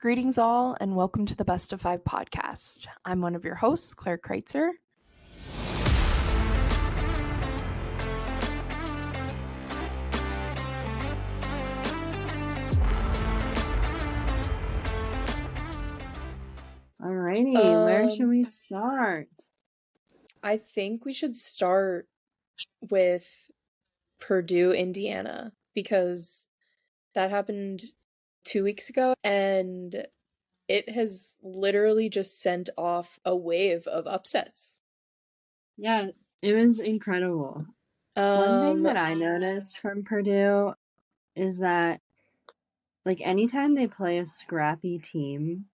Greetings all, and welcome to the Best of Five podcast. I'm one of your hosts, Claire Kreitzer. Alrighty, where should we start? I think we should start with Purdue, Indiana, because that happened 2 weeks ago, and it has literally just sent off a wave of upsets. Yeah, it was incredible. One thing that I noticed from Purdue is that, like, anytime they play a scrappy team,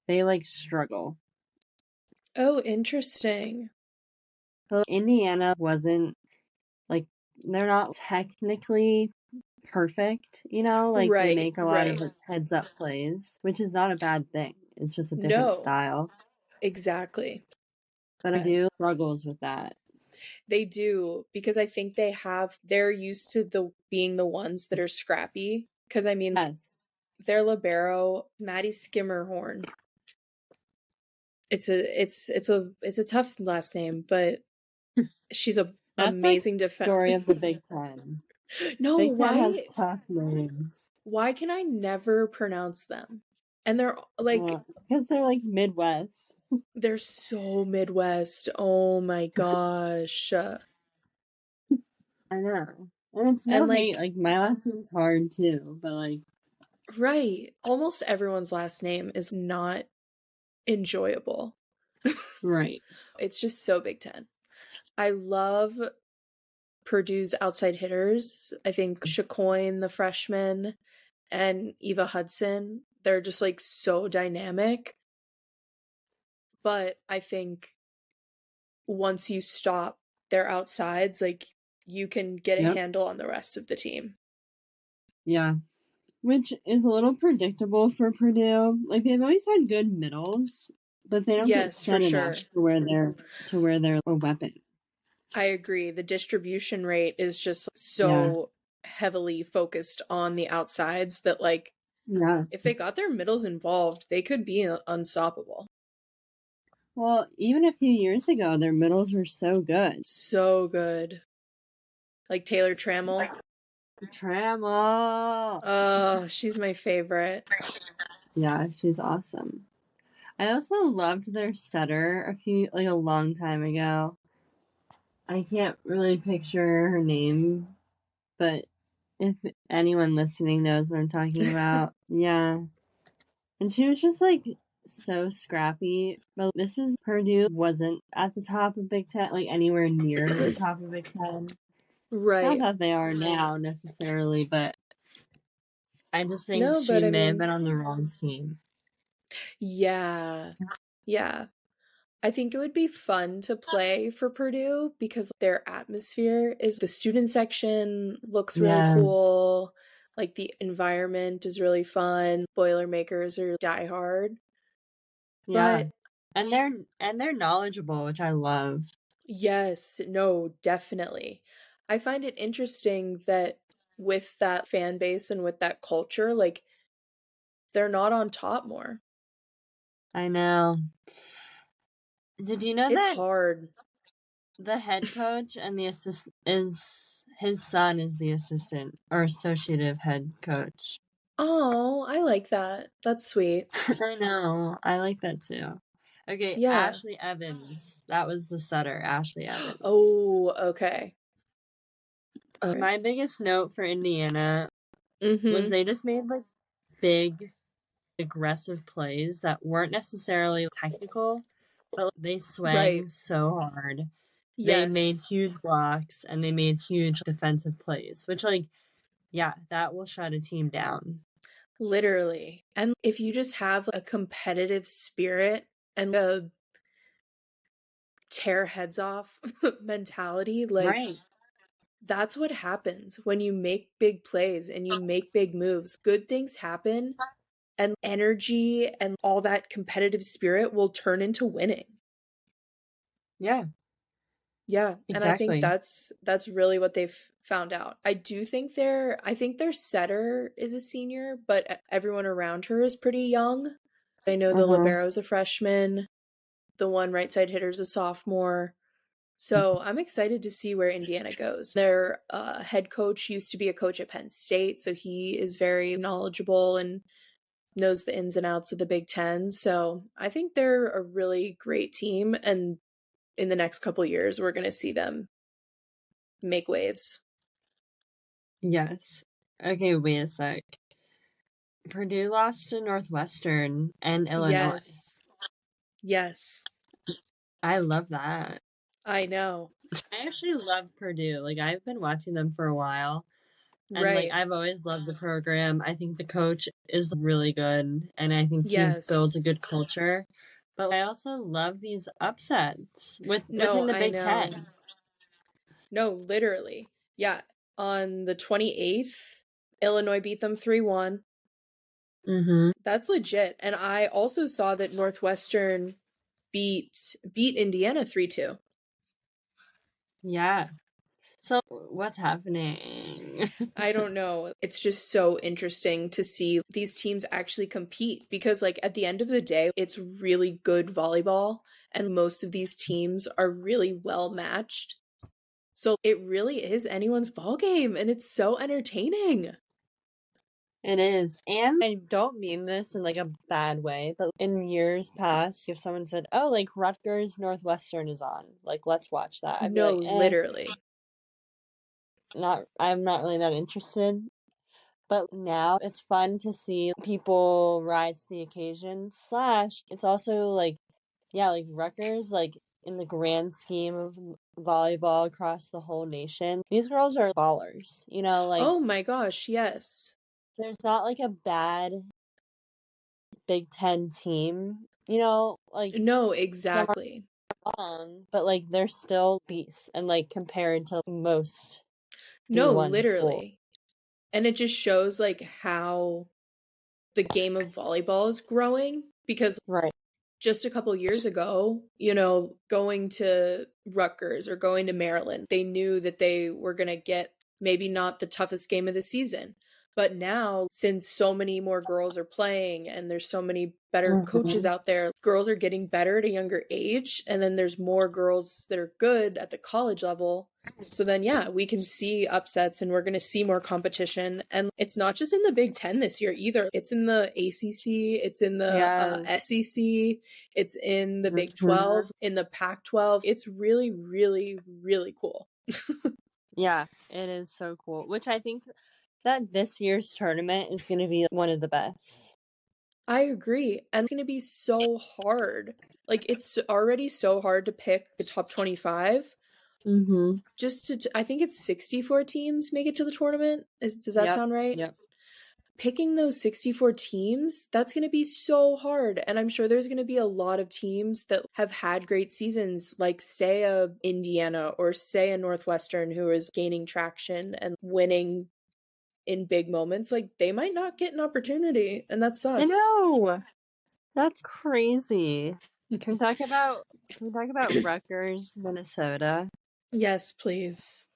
they, like, struggle. Oh, interesting. So Indiana wasn't, like, they're not technically perfect, you know? Like, they make a lot of like, heads-up plays, which is not a bad thing. It's just a different style. Exactly. But Purdue struggles with that. They do, because I think they're used to being the ones that are scrappy. Because I mean, yes, their libero, Maddie Skimmerhorn. It's a tough last name, but she's a amazing defense. Story of the Big Ten. No, Big Ten has tough names. Why can I never pronounce them? And they're like, because they're like Midwest. They're so Midwest. Oh my gosh. I know. And it's no hate. Like, my last name's hard too, but like. Right. Almost everyone's last name is not enjoyable. Right. It's just so Big Ten. I love Purdue's outside hitters. I think Chacoin, the freshman, and Eva Hudson, they're just like so dynamic. But I think once you stop their outsides, like, you can get a handle on the rest of the team. Yeah. Which is a little predictable for Purdue. Like, they've always had good middles, but they don't get set enough to where they're a weapon. I agree. The distribution rate is just so heavily focused on the outsides that, like, if they got their middles involved, they could be unstoppable. Well, even a few years ago, their middles were so good. So good. Like Taylor Trammell. Oh, she's my favorite. Yeah, she's awesome. I also loved their setter a long time ago. I can't really picture her name, but if anyone listening knows what I'm talking about, yeah. And she was just like so scrappy. But this was Purdue wasn't at the top of Big Ten, like anywhere near the top of Big Ten. Right. Not that they are now necessarily, but I just think she may have been on the wrong team. Yeah. Yeah. I think it would be fun to play for Purdue because their atmosphere is, the student section looks really cool. Like, the environment is really fun. Boilermakers are diehard. Yeah. But they're knowledgeable, which I love. Yes, no, definitely. I find it interesting that with that fan base and with that culture, like, they're not on top more. I know. Did you know that it's hard? The head coach and the assistant his son is the assistant or associative head coach. Oh, I like that. That's sweet. I know. I like that too. Okay, yeah. Ashley Evans. That was the setter, Ashley Evans. Oh, okay. My biggest note for Indiana was they just made like big, aggressive plays that weren't necessarily technical, but they swang so hard. They made huge blocks and they made huge defensive plays, which, like, yeah, that will shut a team down. Literally. And if you just have a competitive spirit and a tear heads off mentality, like, that's what happens when you make big plays and you make big moves. Good things happen, and energy and all that competitive spirit will turn into winning. Yeah. Yeah, and I think Exactly. that's really what they've found out. I think their setter is a senior, but everyone around her is pretty young. I know the Mm-hmm. libero is a freshman, the one right side hitter is a sophomore. So I'm excited to see where Indiana goes. Their head coach used to be a coach at Penn State, so he is very knowledgeable and knows the ins and outs of the Big Ten. So I think they're a really great team, and in the next couple years, we're going to see them make waves. Yes. Okay, wait a sec. Purdue lost to Northwestern and Illinois. Yes. I love that. I know. I actually love Purdue. Like, I've been watching them for a while. And like Right. I've always loved the program. I think the coach is really good and I think he builds a Yes. good culture. But I also love these upsets within No, the I Big know. Ten. No, literally. Yeah. On the 28th, Illinois beat them 3-1. Mm-hmm. That's legit. And I also saw that Northwestern beat Indiana 3-2. Yeah. So what's happening? I don't know. It's just so interesting to see these teams actually compete because, like, at the end of the day, it's really good volleyball, and most of these teams are really well matched. So it really is anyone's ball game, and it's so entertaining. It is. And I don't mean this in like a bad way, but in years past, if someone said, oh, like Rutgers Northwestern is on, like let's watch that. I'd be No, like, literally. I'm not really that interested. But now it's fun to see people rise to the occasion. Slash, it's also like, yeah, like Rutgers, like in the grand scheme of volleyball across the whole nation, these girls are ballers. You know, like Oh my gosh, yes. there's not like a bad Big Ten team. You know, like No, some are exactly. long, but like they're still beasts, and like compared to most No, D1 schools. literally. And it just shows like how the game of volleyball is growing because Right. just a couple years ago, going to Rutgers or going to Maryland, they knew that they were going to get maybe not the toughest game of the season. But now, since so many more girls are playing and there's so many better coaches Mm-hmm. out there, girls are getting better at a younger age. And then there's more girls that are good at the college level. So then, yeah, we can see upsets and we're going to see more competition. And it's not just in the Big Ten this year either. It's in the ACC, it's in the Yes. SEC, it's in the Big Mm-hmm. 12, in the Pac 12. It's really, really, really cool. Yeah, it is so cool. Which I think that this year's tournament is going to be one of the best. I agree. And it's going to be so hard. Like, it's already so hard to pick the top 25. Mm-hmm. I think it's 64 teams make it to the tournament. Does that sound right? Yep. Picking those 64 teams, that's going to be so hard. And I'm sure there's going to be a lot of teams that have had great seasons, like, say, a Indiana or say a Northwestern who is gaining traction and winning in big moments. Like, they might not get an opportunity, and that sucks. I know. That's crazy. Can we talk about Rutgers, Minnesota? Yes, please.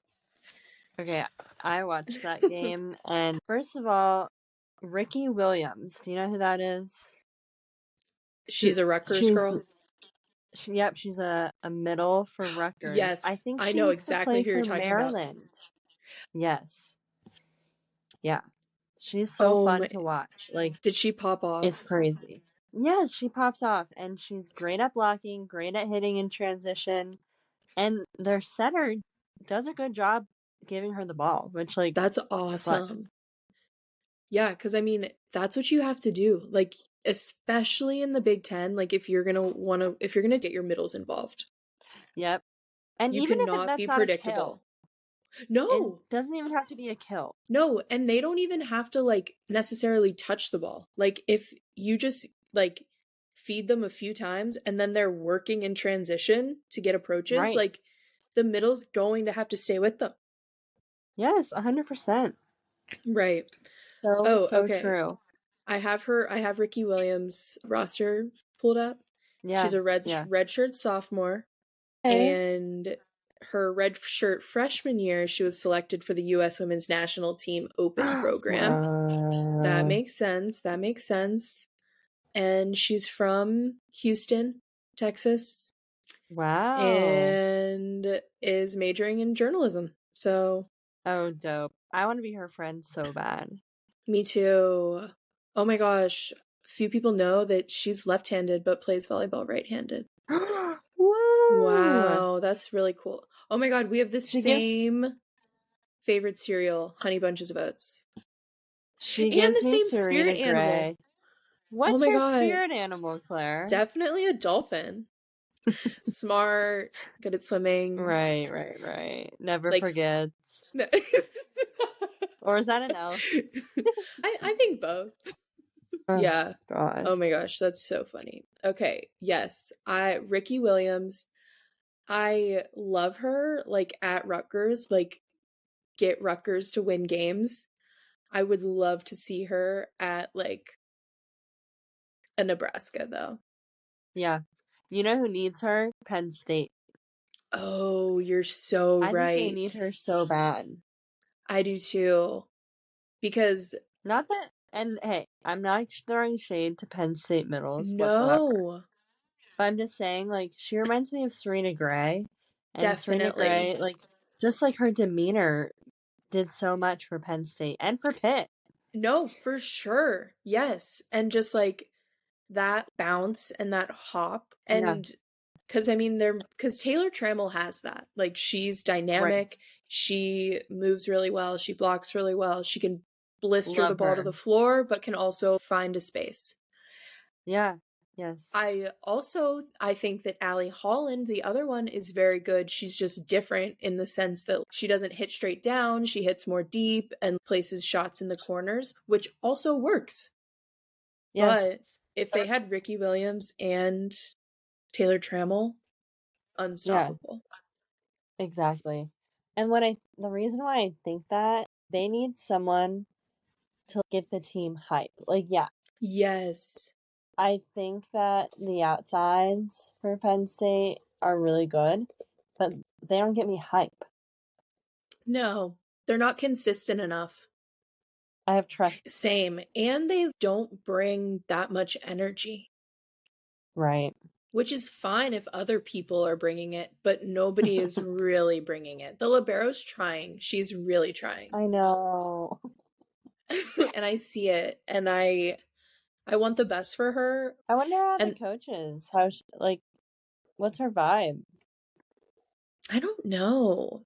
Okay, I watched that game, and first of all, Ricky Williams. Do you know who that is? She's a Rutgers girl. Yep, she's a middle for Rutgers. Yes, I think I she know used to exactly play who you're for talking about. Maryland. Yes. Yeah. She's so fun to watch. Like, did she pop off? It's crazy. Yes, she pops off, and she's great at blocking, great at hitting in transition, and their setter does a good job giving her the ball, which, like, that's awesome. Yeah, because I mean, that's what you have to do. Like, especially in the Big Ten, like if you're gonna get your middles involved. Yep. And you even cannot if that's be not predictable. No. It doesn't even have to be a kill. No, and they don't even have to like necessarily touch the ball. Like if you just like feed them a few times and then they're working in transition to get approaches, Right. like the middle's going to have to stay with them. Yes, 100%. Right. So okay. True. I have Ricky Williams roster pulled up. Yeah. She's a redshirt sophomore. Okay. And her redshirt freshman year, she was selected for the U.S. Women's National Team Open program. That makes sense. That makes sense. And she's from Houston, Texas. Wow. And is majoring in journalism. So. Oh, dope. I want to be her friend so bad. Me too. Oh my gosh. Few people know that she's left-handed but plays volleyball right-handed. Woo! Wow, that's really cool. Oh my god, we have the same favorite cereal, Honey Bunches of Oats. She And gives the me same Serena spirit animal. Gray. What's my your God. spirit animal, Claire? Definitely a dolphin. Smart, good at swimming. Right. Never Like- forgets. Or is that an elf? I think both. Oh, Yeah. God. Oh my gosh, that's so funny. Okay, yes. Ricky Williams, I love her, like, at Rutgers, like, get Rutgers to win games. I would love to see her at, like, a Nebraska, though. Yeah. You know who needs her? Penn State. Oh, you're so I right. think they need her so bad. I do too. Because Not that, and hey, I'm not throwing shade to Penn State middles whatsoever. no, But I'm just saying, like, she reminds me of Serena Gray. And Serena definitely. Gray, like, just like her demeanor did so much for Penn State and for Pitt. No, for sure. Yes. And just like that bounce and that hop. And because because Taylor Trammell has that. Like, she's dynamic. Right. She moves really well. She blocks really well. She can blister Love the ball to her. the floor, but can also find a space. Yeah. Yes. I think that Allie Holland, the other one, is very good. She's just different in the sense that she doesn't hit straight down. She hits more deep and places shots in the corners, which also works. Yes. But if they had Ricky Williams and Taylor Trammell, unstoppable. Exactly. And the reason why I think that, they need someone to give the team hype. Like, yeah, Yes. I think that the outsides for Penn State are really good, but they don't get me hype. No, they're not consistent enough. I have trust. Same. And they don't bring that much energy. Right. Which is fine if other people are bringing it, but nobody is really bringing it. The libero's trying. She's really trying. I know. And I see it, and I want the best for her. I wonder how the coach is. What's her vibe? I don't know.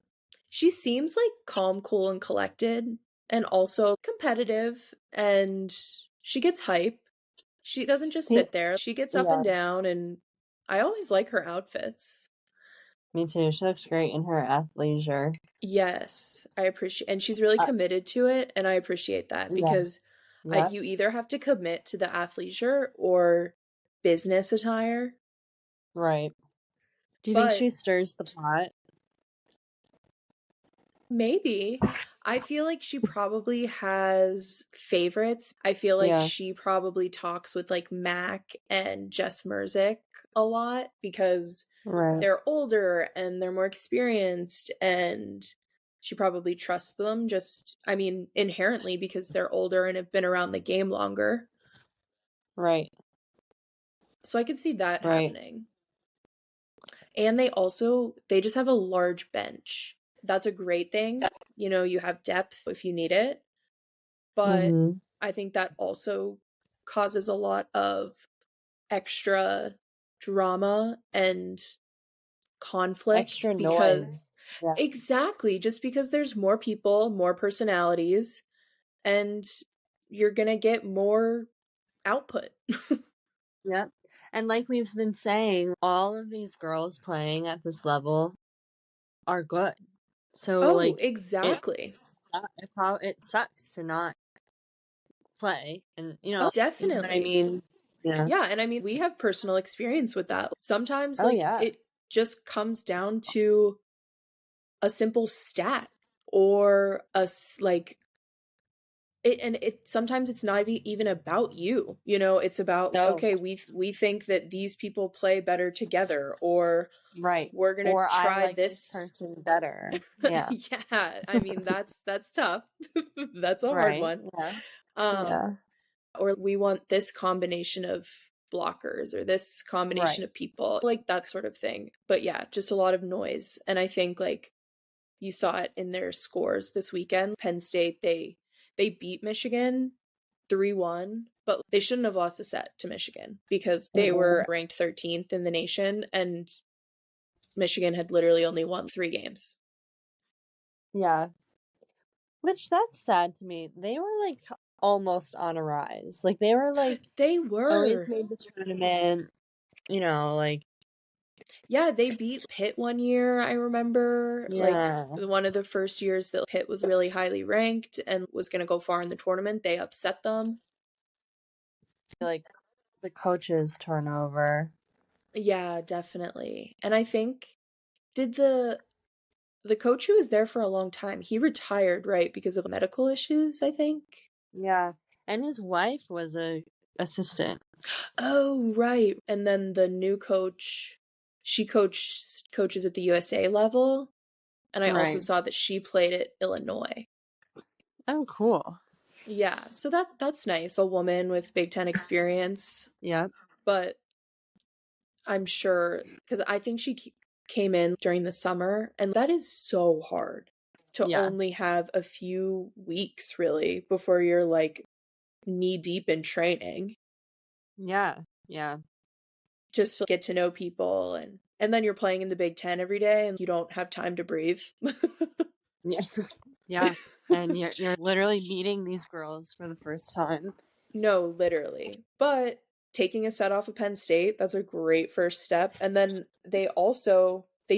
She seems like calm, cool, and collected, and also competitive, and she gets hype. She doesn't just sit there. She gets up and down, and I always like her outfits. Me too. She looks great in her athleisure. Yes, I appreciate, and she's really committed to it, and I appreciate that because you either have to commit to the athleisure or business attire. Right. Do you think she stirs the pot? Maybe. I feel like she probably has favorites. I feel like she probably talks with like Mac and Jess Merzick a lot because they're older and they're more experienced, and she probably trusts them inherently because they're older and have been around the game longer. Right. So I could see that happening. And they just have a large bench. That's a great thing. You know, you have depth if you need it. But I think that also causes a lot of extra drama and conflict. Extra noise. Yeah. Exactly. Just because there's more people, more personalities, and you're going to get more output. Yep. And like we've been saying, all of these girls playing at this level are good. So exactly. It sucks to not play, and definitely. I mean, yeah, and we have personal experience with that. Sometimes it just comes down to a simple stat or it sometimes it's not even about you, you know, it's about, No. okay, we think that these people play better together, or Right. we're gonna Or I try like this person better. Yeah. Yeah, I mean, that's tough. That's a hard Right. one. Yeah. Um, Yeah. or we want this combination of blockers or this combination Right. of people, like that sort of thing. But yeah, just a lot of noise. And I think like you saw it in their scores this weekend. Penn State, they beat Michigan 3-1, but they shouldn't have lost a set to Michigan because they were ranked 13th in the nation and Michigan had literally only won 3 games. Yeah. Which that's sad to me. They were like almost on a rise. Like they were like They always were. made the tournament, you know, like Yeah, they beat Pitt one year, I remember. yeah. Like one of the first years that Pitt was really highly ranked and was going to go far in the tournament, they upset them. Like the coaches turnover. Yeah, definitely. And I think did the coach who was there for a long time, he retired, right, because of medical issues, I think. Yeah. And his wife was a assistant. Oh, right. And then the new coach, she coaches at the USA level, and I also Right. saw that she played at Illinois. Oh, cool. Yeah, so that's nice. A woman with Big Ten experience, Yeah. but I'm sure because I think she came in during the summer, and that is so hard to Yeah. only have a few weeks really before you're like knee deep in training, Yeah. Yeah. just to get to know people, and then you're playing in the Big Ten every day, and you don't have time to breathe. Yeah. Yeah. And you're literally meeting these girls for the first time. No, literally. But taking a set off of Penn State, that's a great first step. And then they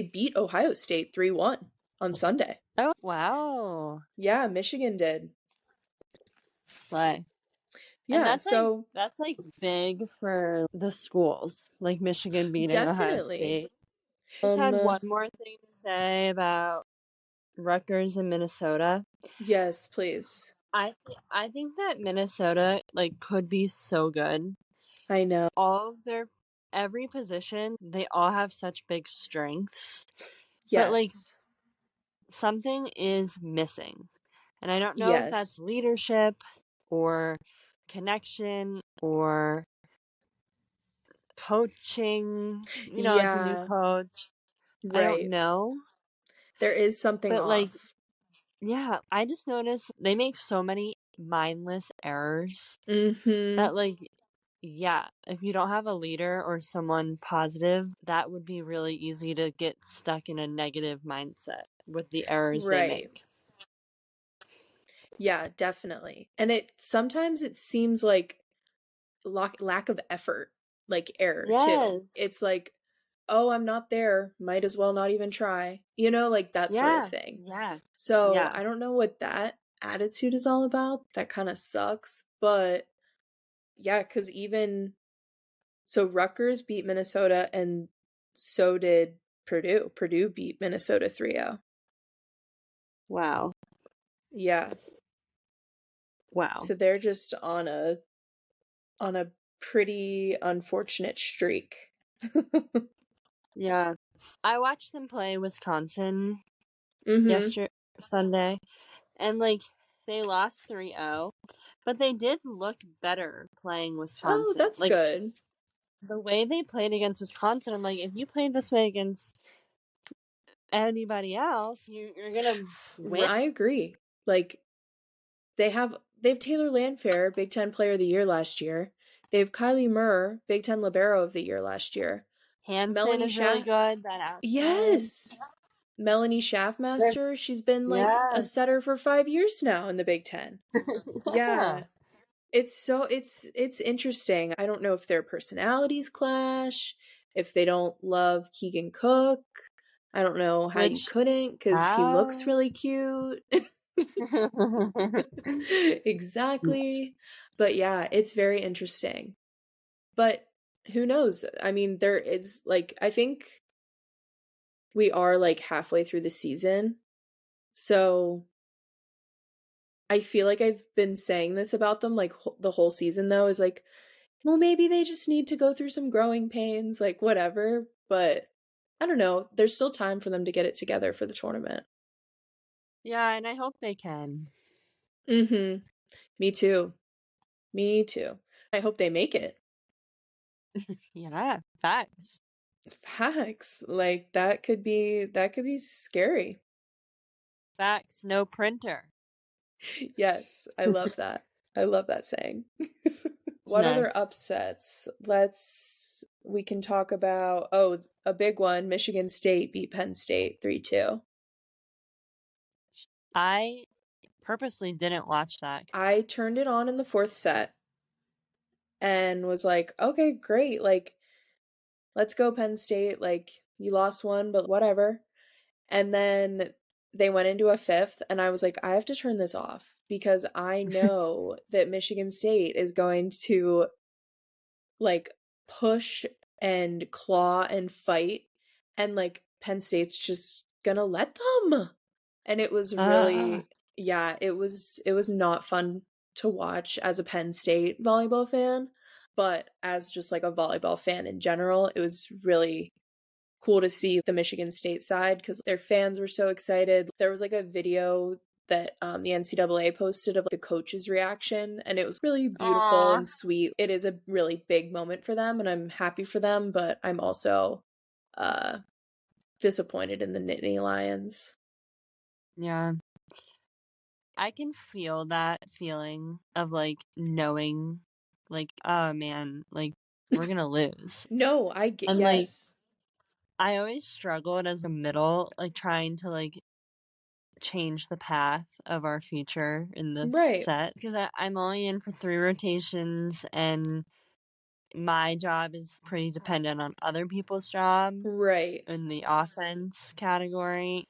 beat Ohio State 3-1 on Sunday. Oh, wow. Yeah, Michigan did. Play. Yeah, and that's so like big for the schools, like Michigan beating Ohio definitely. State. I just had one more thing to say about Rutgers and Minnesota. Yes, please. I think that Minnesota like could be so good. I know. All of their every position, they all have such big strengths. Yes. But like something is missing. And I don't know if that's leadership or connection or coaching. You know, it's a new coach. Right. I don't know. There is something But off. like, yeah, I just noticed they make so many mindless errors that like, yeah, if you don't have a leader or someone positive, that would be really easy to get stuck in a negative mindset with the errors they make. Yeah, definitely. And sometimes it seems like lack of effort, like error too. It's like, oh, I'm not there, might as well not even try. You know, like that sort of thing. Yeah. So I don't know what that attitude is all about. That kind of sucks. But yeah, because so Rutgers beat Minnesota and so did Purdue. Purdue beat Minnesota 3-0. Wow. Yeah. Wow. So they're just on a pretty unfortunate streak. Yeah. I watched them play Wisconsin Sunday, and like they lost 3-0, but they did look better playing Wisconsin. Oh, that's like, good. The way they played against Wisconsin, I'm like, if you played this way against anybody else, you're gonna win. I agree. Like they have Taylor Landfair, Big Ten Player of the Year last year. They have Kylie Murr, Big Ten Libero of the Year last year. Hansen is really good. Yes. Melanie Schaffmaster, she's been like a setter for 5 years now in the Big Ten. Yeah. It's interesting. I don't know if their personalities clash, if they don't love Keegan Cook. I don't know how you couldn't, because he looks really cute. Exactly. But yeah, it's very interesting. But who knows? I mean, there is like, I think we are like halfway through the season. So I feel like I've been saying this about them like the whole season though, is like, well, maybe they just need to go through some growing pains, like whatever. But I don't know. There's still time for them to get it together for the tournament. Yeah, and I hope they can. Mm-hmm. Me too. Me too. I hope they make it. Yeah, facts. Facts. Like that could be scary. Facts, no printer. Yes, I love that. I love that saying. What nice. other upsets? We can talk about, a big one. Michigan State beat Penn State 3-2. I purposely didn't watch that. I turned it on in the fourth set and was like, okay, great. Like, let's go Penn State. Like, you lost one, but whatever. And then they went into a fifth, and I was like, I have to turn this off because I know that Michigan State is going to like push and claw and fight, and like Penn State's just gonna let them. And it was really, yeah, it was not fun to watch as a Penn State volleyball fan, but as just like a volleyball fan in general, it was really cool to see the Michigan State side because their fans were so excited. There was like a video that the NCAA posted of the coach's reaction, and it was really beautiful and sweet. It is a really big moment for them, and I'm happy for them, but I'm also disappointed in the Nittany Lions. Yeah. I can feel that feeling of like knowing like, oh man, like we're gonna lose. No, I get, And like yes. I always struggled as a middle, like trying to like change the path of our future in the Right. set because I'm only in for 3 rotations and my job is pretty dependent on other people's job Right. in the offense category.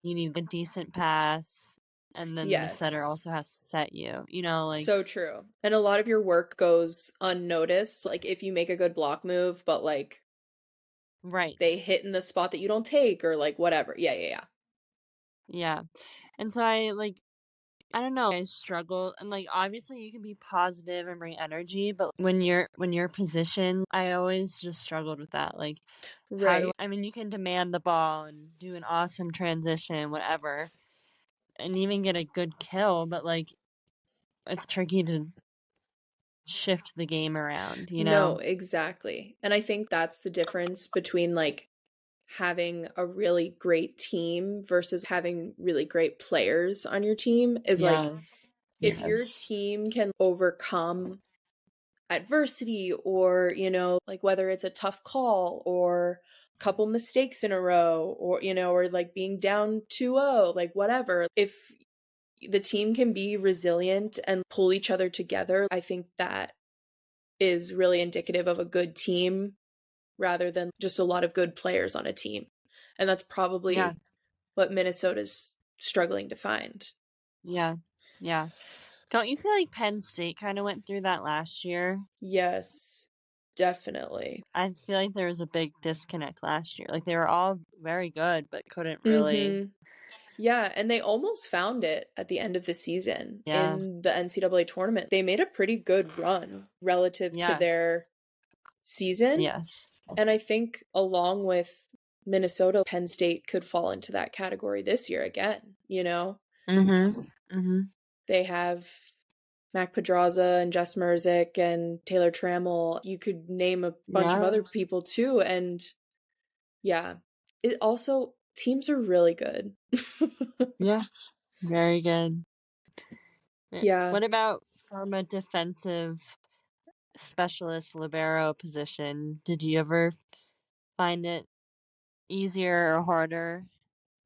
You need a decent pass, and then the setter Yes. also has to set you. You know, like So true. And a lot of your work goes unnoticed. Like if you make a good block move, but like right. they hit in the spot that you don't take or like whatever. Yeah. Yeah. And so I don't know, I struggle and like obviously you can be positive and bring energy, but when you're positioned, I always just struggled with that. Like Right. I mean you can demand the ball and do an awesome transition, whatever, and even get a good kill, but like it's tricky to shift the game around, you know? No, exactly. And I think that's the difference between like having a really great team versus having really great players on your team is like Yes. if your Yes. team can overcome adversity or, you know, like whether it's a tough call or a couple mistakes in a row or, you know, or like being down 2-0, like whatever. If the team can be resilient and pull each other together, I think that is really indicative of a good team rather than just a lot of good players on a team. And that's probably Yeah. what Minnesota's struggling to find. Yeah. Yeah. Don't you feel like Penn State kind of went through that last year? Yes, definitely. I feel like there was a big disconnect last year. Like they were all very good, but couldn't really. Yeah, and they almost found it at the end of the season Yeah. in the NCAA tournament. They made a pretty good run relative to Yeah. their season. Yes. And I think along with Minnesota, Penn State could fall into that category this year again, you know? They have Mac Pedraza and Jess Merzick and Taylor Trammell. You could name a bunch of other people too. And yeah, it also, teams are really good. Yeah. Very good. Yeah. What about from a defensive specialist libero position? Did you ever find it easier or harder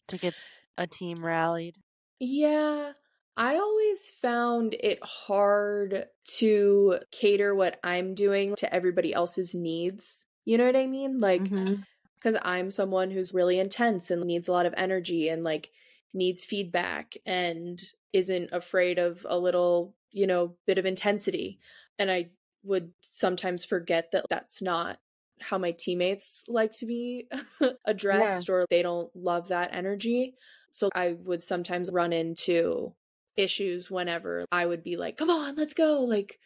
to get a team rallied? Yeah, I always found it hard to cater what I'm doing to everybody else's needs. You know what I mean? Like, because I'm someone who's really intense and needs a lot of energy and like needs feedback and isn't afraid of a little, you know, bit of intensity. And I would sometimes forget that that's not how my teammates like to be addressed or they don't love that energy. So I would sometimes run into issues whenever I would be like, come on, let's go. Like,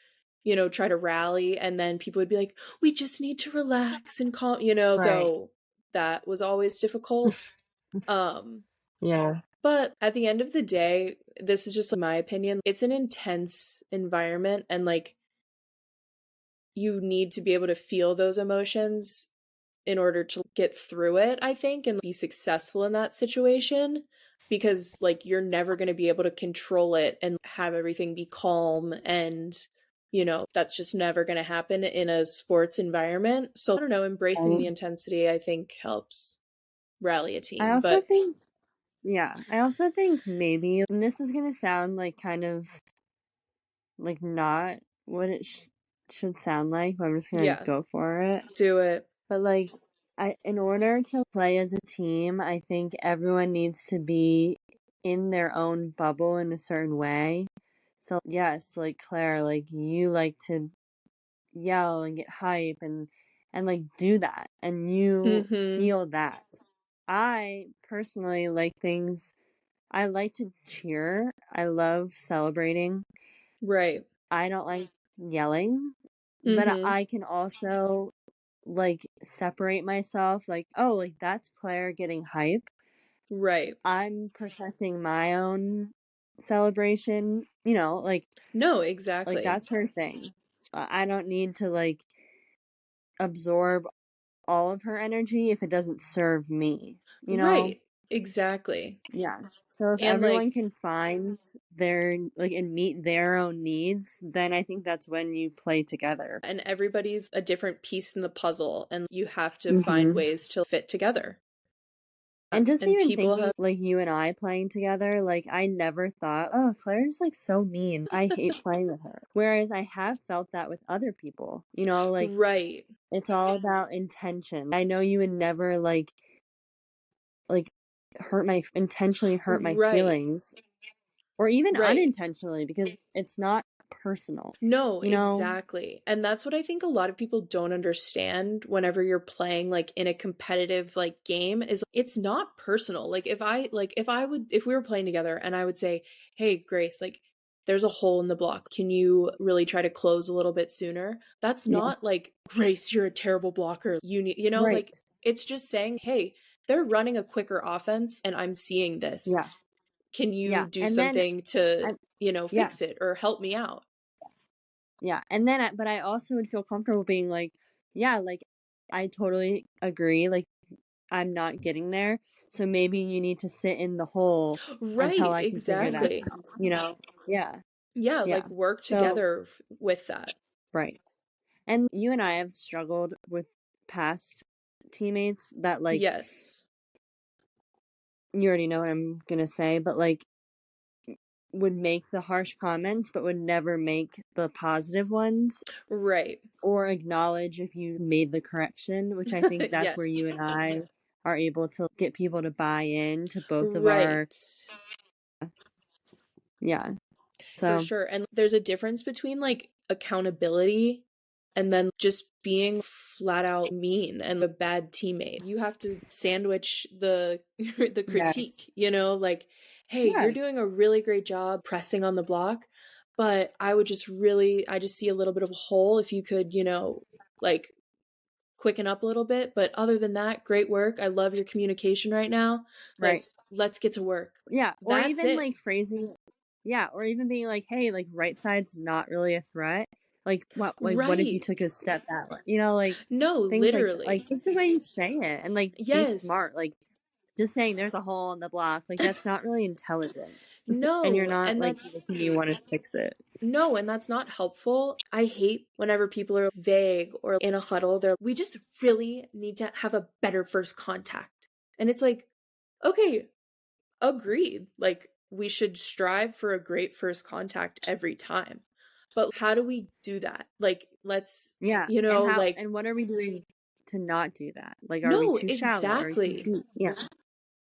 you know, try to rally. And then people would be like, we just need to relax and calm, you know. Right. So that was always difficult. Yeah. But at the end of the day, this is just my opinion. It's an intense environment, and like you need to be able to feel those emotions in order to get through it, I think, and be successful in that situation, because like you're never going to be able to control it and have everything be calm, and you know, that's just never going to happen in a sports environment. So I don't know, embracing the intensity I think helps rally a team. I also But think, yeah, I also think maybe, and this is going to sound like kind of like not what it should sound like, but I'm just going to yeah, go for it. do it. But like, in order to play as a team, I think everyone needs to be in their own bubble in a certain way. So yes, like Claire, like you like to yell and get hype and like do that, and you feel that. I personally like things. I like to cheer. I love celebrating. Right. I don't like yelling, but I can also like separate myself, like, oh, like that's Claire getting hype. Right. I'm protecting my own celebration, you know, like No, exactly. like that's her thing. I don't need to like absorb all of her energy if it doesn't serve me, you know? Right. Exactly. Yeah. So if And everyone like can find their like and meet their own needs, then I think that's when you play together. and everybody's a different piece in the puzzle, and you have to find ways to fit together. And just And even people thinking have like you and I playing together, like I never thought, oh, Claire's like so mean. I hate playing with her. Whereas I have felt that with other people, you know, like right. it's all about intention. I know you would never like intentionally hurt my Right. feelings, or even Right. unintentionally, because it's not personal. No, You know? exactly. And that's what I think a lot of people don't understand whenever you're playing like in a competitive like game, is it's not personal. Like if we were playing together and I would say, "Hey, Grace, like there's a hole in the block. Can you really try to close a little bit sooner?" That's Yeah. not like, "Grace, you're a terrible blocker. You need," you know, Right. like it's just saying, "Hey, they're running a quicker offense and I'm seeing this. Yeah. Can you Yeah. do And then something to, I, you know, yeah. fix it or help me out?" Yeah. And then, but I also would feel comfortable being like, yeah, like I totally agree. Like I'm not getting there. So maybe you need to sit in the hole until Right, I can figure that exactly. out. You know? Yeah. Yeah, Yeah. like work So, together with that. right. And you and I have struggled with past teammates that like, Yes. you already know what I'm gonna say, but like would make the harsh comments but would never make the positive ones Right. or acknowledge if you made the correction, which I think that's where Yes. you and I are able to get people to buy in to both of our Right. yeah. For So sure. And there's a difference between like accountability and then just being flat out mean and a bad teammate. You have to sandwich the the critique, yes. you know, like, "Hey, Yeah. you're doing a really great job pressing on the block, but I just see a little bit of a hole if you could, you know, like quicken up a little bit. But other than that, great work. I love your communication right now. Like, Right. let's get to work." Yeah. Or That's even it. like phrasing, yeah, or even being like, hey, like right side's not really a threat. Like what if you Right. took a step that way? You know, like No, things literally. like just the way you say it and like be Yes. smart. Like just saying there's a hole in the block, like that's not really intelligent. No, And you're not and like that's making you want to fix it. no, and that's not helpful. I hate whenever people are vague or in a huddle. They're, "We just really need to have a better first contact." And it's like, okay, agreed. Like, we should strive for a great first contact every time. But how do we do that? Like, let's, Yeah. you know, and like, and what are we doing to not do that? Like, are no, we too shallow? Are we too exactly. deep? Yeah.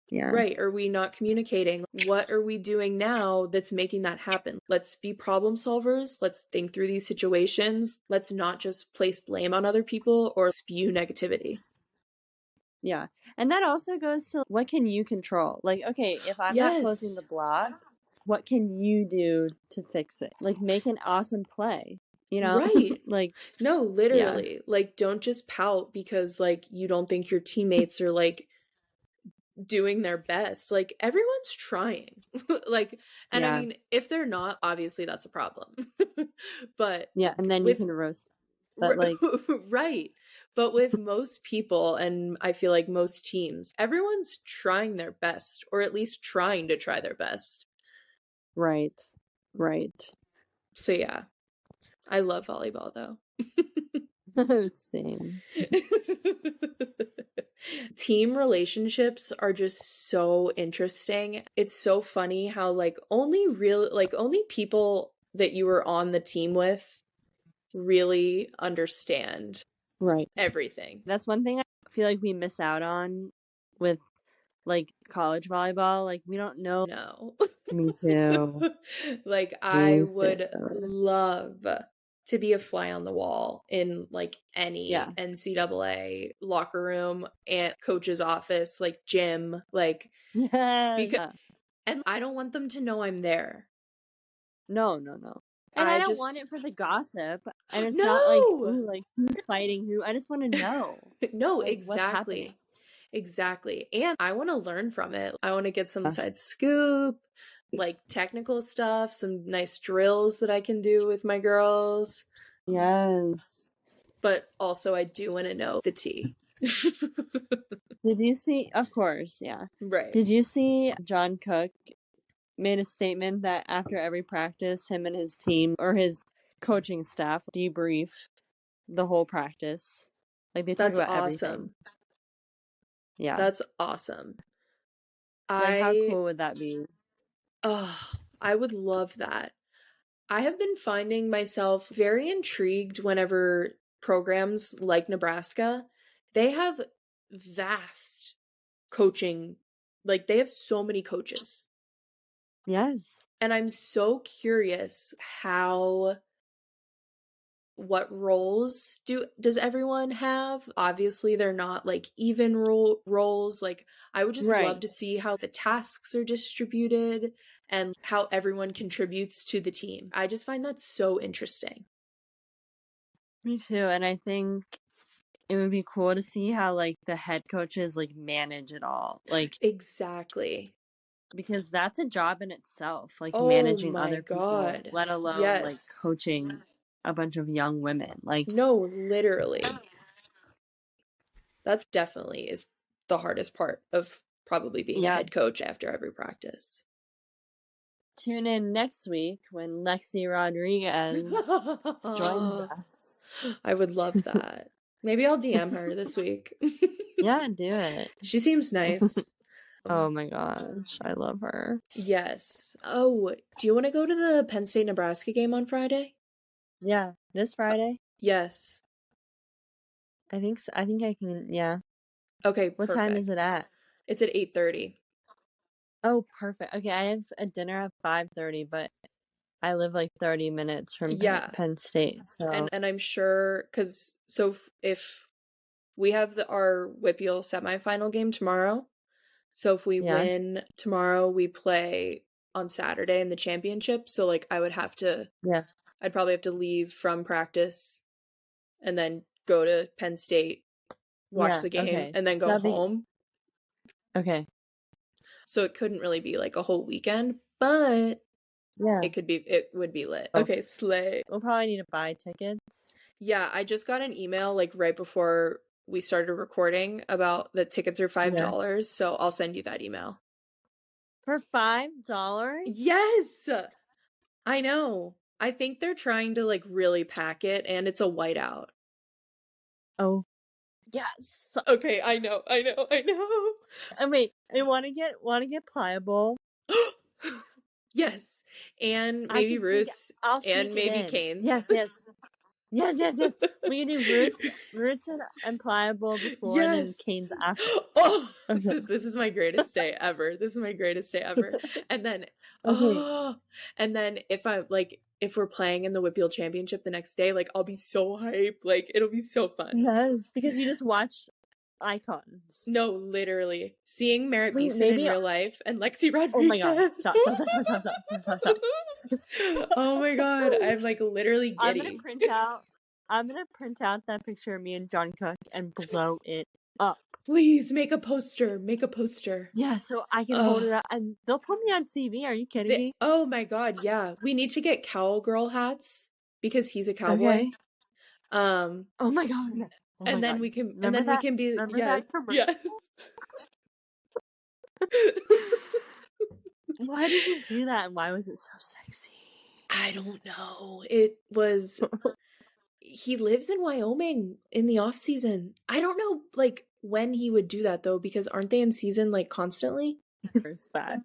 Yeah. Right. Are we not communicating? What are we doing now that's making that happen? Let's be problem solvers. Let's think through these situations. Let's not just place blame on other people or spew negativity. Yeah. And that also goes to what can you control? Like, okay, if I'm not closing the block, what can you do to fix it? Like, make an awesome play, you know? Right. Like, No, literally. Like, don't just pout because, like, you don't think your teammates are, like, doing their best. Like, everyone's trying. Like, and I yeah, mean, if they're not, obviously that's a problem. But yeah, and then you with can roast. But like, right. But with most people, and I feel like most teams, everyone's trying their best, or at least trying to try their best. right. So yeah, I love volleyball though. Same. Team relationships are just so interesting. It's so funny how like only people that you were on the team with really understand Right. everything. That's one thing I feel like we miss out on with like college volleyball. Like, we don't know. No. Me too. Like I Me would too. love to be a fly on the wall in like any Yeah. NCAA locker room and coach's office, like gym, like Yeah. and I don't want them to know I'm there. No. And I don't want it for the gossip. And it's not like, No. ooh, like who's fighting who. I just want to know. No, like, what's happening. exactly. Exactly. And I want to learn from it. I want to get some inside scoop, like technical stuff, some nice drills that I can do with my girls. Yes. But also I do want to know the tea. Did you see? Of course, yeah. Right. Did you see John Cook made a statement that after every practice, him and his team or his coaching staff debrief the whole practice? Like, they talk That's about awesome. everything. Yeah. That's awesome. Like, how cool would that be? Oh, I would love that. I have been finding myself very intrigued whenever programs like Nebraska, they have vast coaching, like they have so many coaches. Yes. And I'm so curious what roles does everyone have? Obviously they're not like even roles. Like I would just love to see how the tasks are distributed and how everyone contributes to the team. I just find that so interesting. Me too. And I think it would be cool to see how like the head coaches like manage it all. Like, exactly. Because that's a job in itself, like managing other people, let alone like coaching a bunch of young women. Like, no, literally. That's definitely is the hardest part of probably being a head coach after every practice. Tune in next week when Lexi Rodriguez joins us. I would love that. Maybe I'll DM her this week. Yeah, do it. She seems nice. Oh my gosh, I love her. Yes. Oh, do you want to go to the Penn State Nebraska game on Friday? Yeah, this Friday? Yes. I think so. I think I can, yeah. Okay, What time is it at? It's at 8:30. Oh, perfect. Okay, I have a dinner at 5:30, but I live like 30 minutes from Penn State. So and I'm sure if we have our WPIAL semifinal game tomorrow. So if we win tomorrow, we play on Saturday in the championship. So like I would have to I'd probably have to leave from practice and then go to Penn State, watch the game, and then go home. Okay. So it couldn't really be like a whole weekend, but it would be lit. Okay, slay. We'll probably need to buy tickets. Yeah, I just got an email like right before we started recording about the tickets are $5, so I'll send you that email. For $5? Yes! I know. I think they're trying to like really pack it, and it's a whiteout. Oh. Yes. Okay, I know. And wait, I want to get Pliable. Yes. And maybe Roots. And maybe Canes. Yes. We can do Roots and Pliable before and then Canes after. Oh, this is my greatest day ever. And then, and then if we're playing in the WPIAL championship the next day, like I'll be so hyped. Like it'll be so fun. Yes, because you just watched icons. No, literally. Seeing Merritt Wait, Beeson in maybe- real life and Lexi Rodriguez. Oh my god! Stop! Oh my god, I'm like literally I'm giddy. gonna print out that picture of me and John Cook and blow it up. Please make a poster. Make a poster. Yeah, so I can hold it up, and they'll put me on TV. Are you kidding me? Oh my god, yeah. We need to get cowgirl hats because he's a cowboy. Okay. Oh my god! Oh and my then god. we can Remember and then that? we can be Remember yes. that commercial? Yes. Why did you do that, and why was it so sexy? I don't know. It was he lives in Wyoming in the off season. I don't know like when he would do that though, because aren't they in season like constantly? Bad.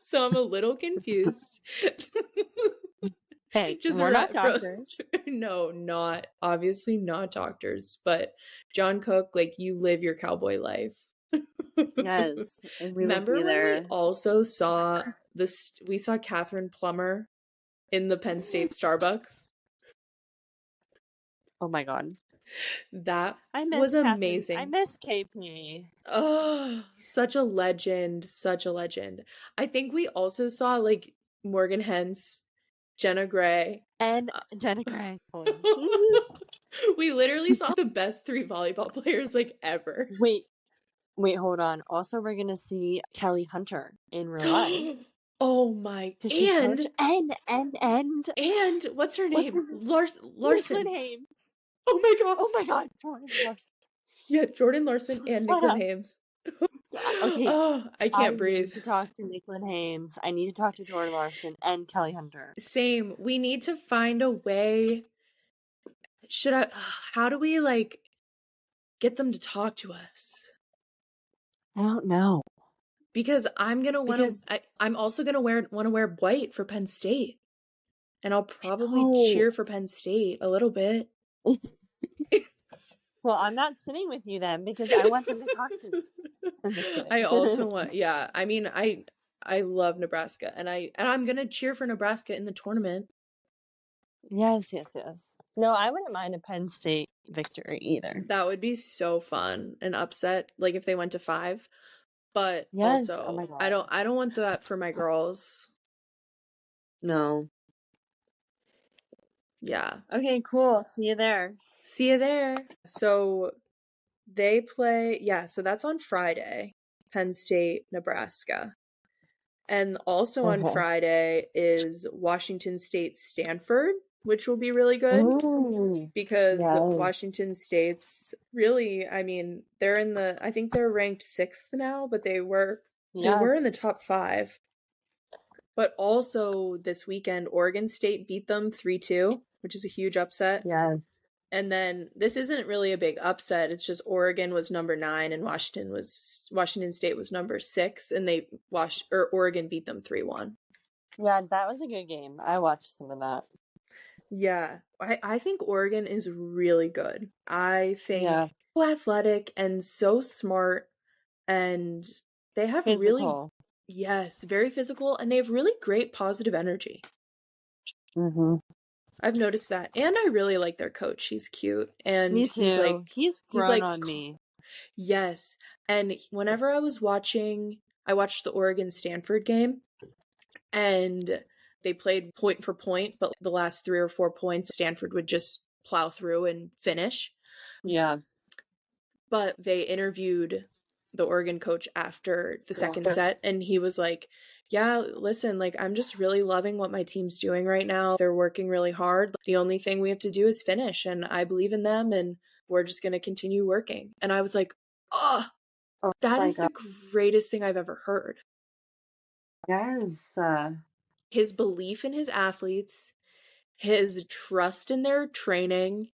So I'm a little confused. Hey, we're not doctors. No, not obviously not doctors, but John Cook, like you live your cowboy life. Yes, and we Remember would be when there. we also saw this? We saw Catherine Plummer in the Penn State Starbucks. Oh my god, That Catherine. was amazing. I miss KP. Oh, such a legend, such a legend. I think we also saw like Morgan Hens, Jenna Gray, and Jenna Gray. We literally saw the best 3 volleyball players like ever. Wait, hold on. Also, we're gonna see Kelly Hunter in real life. Oh my! And what's her name? Larson. Lakeland Hames. Oh my god! Oh my god, Jordan Larson. Yeah, Jordan Larson and Lakeland Hames. Okay. Oh, I can't breathe. I need to talk to Lakeland Hames. I need to talk to Jordan Larson and Kelly Hunter. Same. We need to find a way. How do we like get them to talk to us? I don't know. Because I'm gonna want to. I'm also gonna want to wear white for Penn State, and I'll probably cheer for Penn State a little bit. Well, I'm not sitting with you then because I want them to talk to me. I also want. Yeah, I mean, I love Nebraska, and I'm gonna cheer for Nebraska in the tournament. Yes. No, I wouldn't mind a Penn State victory either. That would be so fun, an upset, like if they went to 5. But yes. also, oh my God. I don't want that for my girls. No. Yeah. Okay, cool. See you there. See you there. So they play, so that's on Friday, Penn State, Nebraska. And also on Friday is Washington State, Stanford, which will be really good. Ooh, because Washington State's really, I mean, I think they're ranked 6th now, but they were in the top 5. But also this weekend, Oregon State beat them 3-2, which is a huge upset. Yeah. And then this isn't really a big upset. It's just Oregon was number 9 and Washington State was number 6, and Oregon beat them 3-1. Yeah, that was a good game. I watched some of that. Yeah, I think Oregon is really good. I think so athletic and so smart, and they have physical. Very physical, and they have really great positive energy. Mm-hmm. I've noticed that, and I really like their coach. He's cute, and me too. He's grown on me. Yes, and whenever I watched the Oregon Stanford game, and they played point for point, but the last 3 or 4 points, Stanford would just plow through and finish. Yeah. But they interviewed the Oregon coach after the second set, and he was like, yeah, listen, like, I'm just really loving what my team's doing right now. They're working really hard. The only thing we have to do is finish, and I believe in them, and we're just going to continue working. And I was like, that is the greatest thing I've ever heard. Yes. His belief in his athletes, his trust in their training.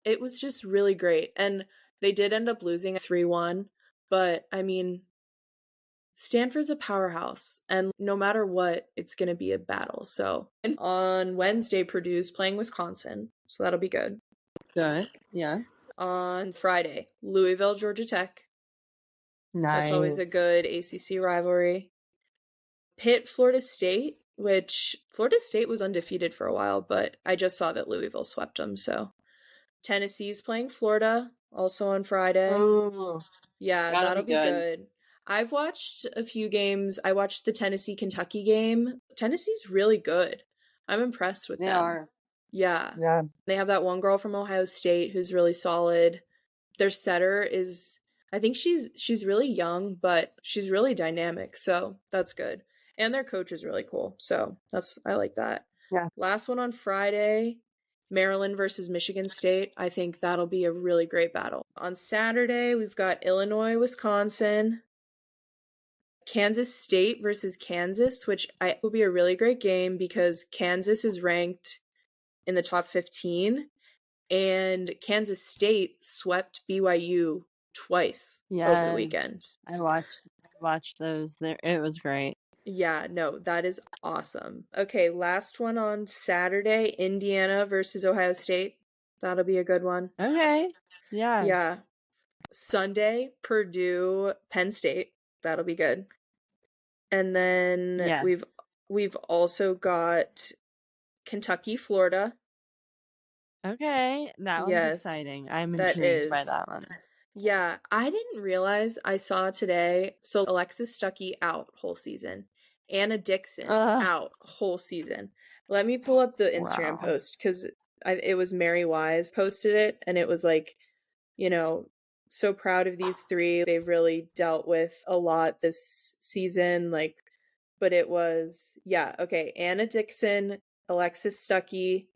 It was just really great. And they did end up losing 3-1, but I mean, Stanford's a powerhouse, and no matter what, it's going to be a battle. So, and on Wednesday, Purdue's playing Wisconsin, so that'll be good. Good, yeah. On Friday, Louisville, Georgia Tech. Nice. That's always a good ACC rivalry. Pitt, Florida State, which Florida State was undefeated for a while, but I just saw that Louisville swept them, so Tennessee's playing Florida also on Friday. Oh, Yeah, that'll be good. I've watched a few games. I watched the Tennessee-Kentucky game. Tennessee's really good. I'm impressed with They them. are. Yeah. Yeah. They have that one girl from Ohio State who's really solid. Their setter is, I think she's really young, but she's really dynamic, so that's good. And their coach is really cool, so I like that. Yeah. Last one on Friday, Maryland versus Michigan State. I think that'll be a really great battle. On Saturday, we've got Illinois, Wisconsin, Kansas State versus Kansas, which will be a really great game because Kansas is ranked in the top 15, and Kansas State swept BYU twice over the weekend. I watched those. It was great. Yeah, no, that is awesome. Okay, last one on Saturday, Indiana versus Ohio State. That'll be a good one. Okay. Yeah. Yeah. Sunday, Purdue, Penn State. That'll be good. And then Yes. we've also got Kentucky, Florida. Okay, that one's Yes, exciting. I'm that intrigued by is. that one. Yeah, I didn't realize I saw today. So Alexis Stuckey out whole season. Anna Dixon out whole season. Let me pull up the Instagram Wow. post because it was Mary Wise posted it, and it was like, you know, so proud of these three. They've really dealt with a lot this season, like, but it was, yeah, okay. Anna Dixon, Alexis Stuckey,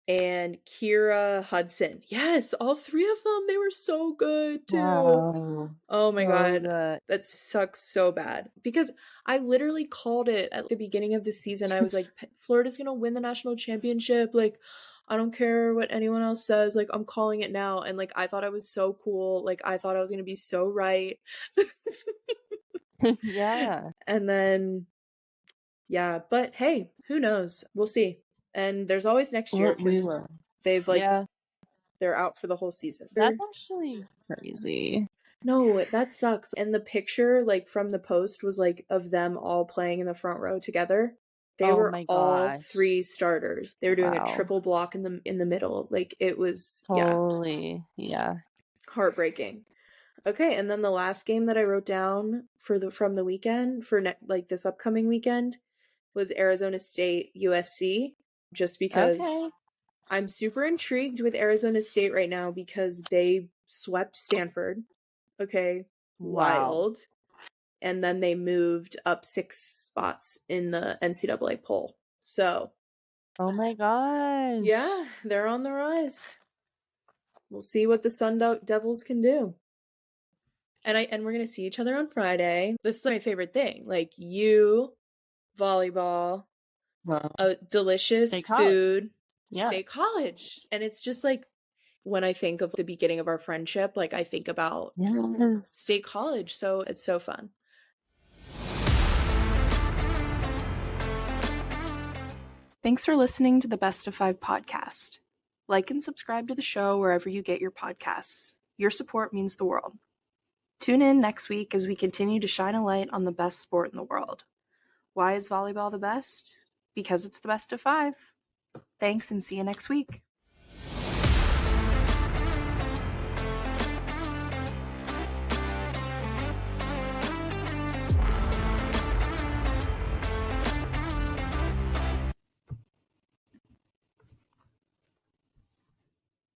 and Kira Hudson. Yes, all three of them. They were so good too. Wow. Oh my So god. good. That sucks so bad. Because I literally called it at the beginning of the season. I was like, Florida's going to win the national championship. Like, I don't care what anyone else says. Like, I'm calling it now. And like, I thought I was so cool. Like, I thought I was going to be so right. Yeah. And then, yeah. But hey, who knows? We'll see. And there's always next year We because will. they've like, Yeah. they're out for the whole season. That's actually crazy. No, that sucks. And the picture, like, from the post was, like, of them all playing in the front row together. They Oh were my all gosh. three starters. They were doing Wow. a triple block in the middle. Like, it was, Holy, yeah. heartbreaking. Okay, and then the last game that I wrote down from the weekend for like this upcoming weekend was Arizona State USC. Just because I'm super intrigued with Arizona State right now because they swept Stanford. Okay. Wow. Wild. And then they moved up 6 spots in the NCAA poll. So. Oh my gosh. Yeah, they're on the rise. We'll see what the Sun Devils can do. And we're going to see each other on Friday. This is my favorite thing. Like, you, volleyball, delicious food, State College. And it's just like, when I think of the beginning of our friendship, like I think about State College. So it's so fun. Thanks for listening to the Best of 5 podcast. Like and subscribe to the show wherever you get your podcasts. Your support means the world. Tune in next week as we continue to shine a light on the best sport in the world. Why is volleyball the best? Because it's the best of 5. Thanks and see you next week.